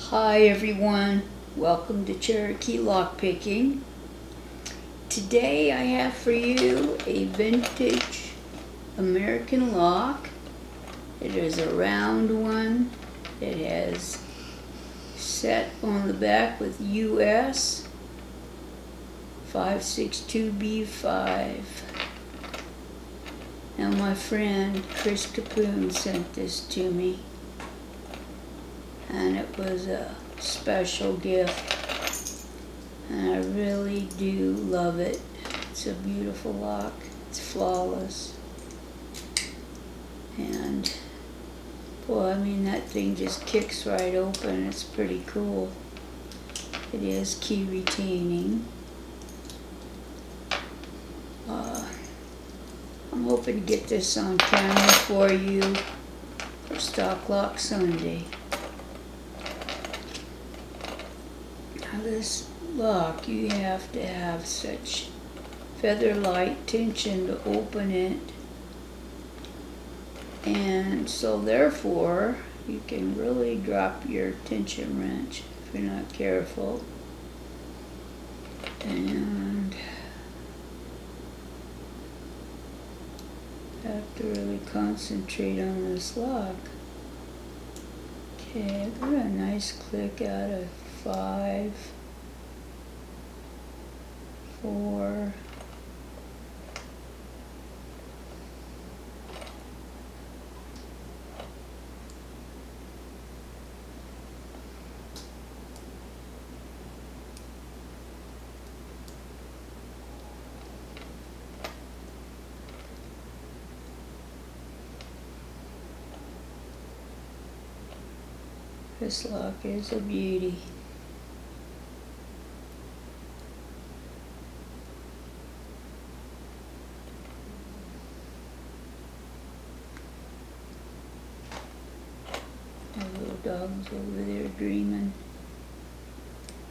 Hi everyone, welcome to Cherokee Lockpicking. Today I have for you a vintage American lock. It is a round one. It has set on the back with US 562B5. Now my friend Chris Capune sent this to me, and it was a special gift, and I really do love it. It's a beautiful lock. It's flawless, and boy, I mean, that thing just kicks right open. It's pretty cool. It is key retaining. I'm hoping to get this on camera for you for Stock Lock Sunday. Now this lock, you have to have such feather light tension to open it, and so therefore you can really drop your tension wrench if you're not careful. And have to really concentrate on this lock. Okay, I got a nice click out of 5, 4, this lock is a beauty. My little dog's over there dreaming,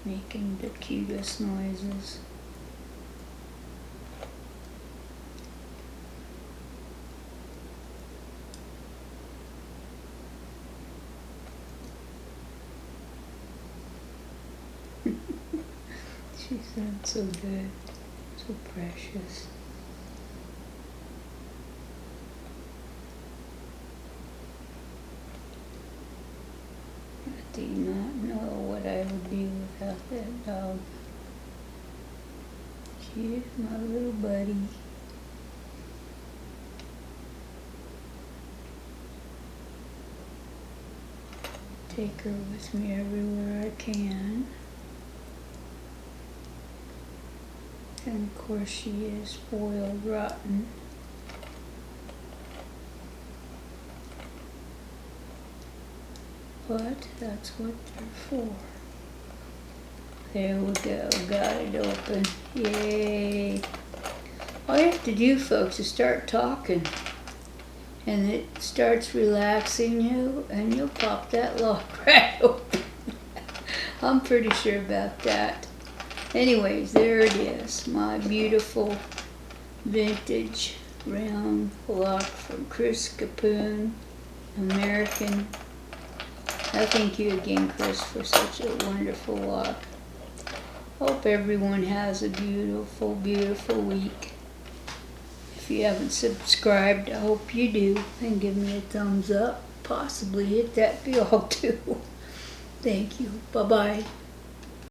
making the cutest noises. She sounds so good, so precious. I do not know what I would do without that dog. She is my little buddy. Take her with me everywhere I can. And of course she is spoiled rotten. But that's what they're for. There we go, got it open. Yay! All you have to do, folks, is start talking, and it starts relaxing you, and you'll pop that lock right open. I'm pretty sure about that. Anyways, there it is, my beautiful vintage round lock from Chris Capune, American. I thank you again, Chris, for such a wonderful lock. Hope everyone has a beautiful, beautiful week. If you haven't subscribed, I hope you do, and give me a thumbs up. Possibly hit that bell too. Thank you. Bye-bye.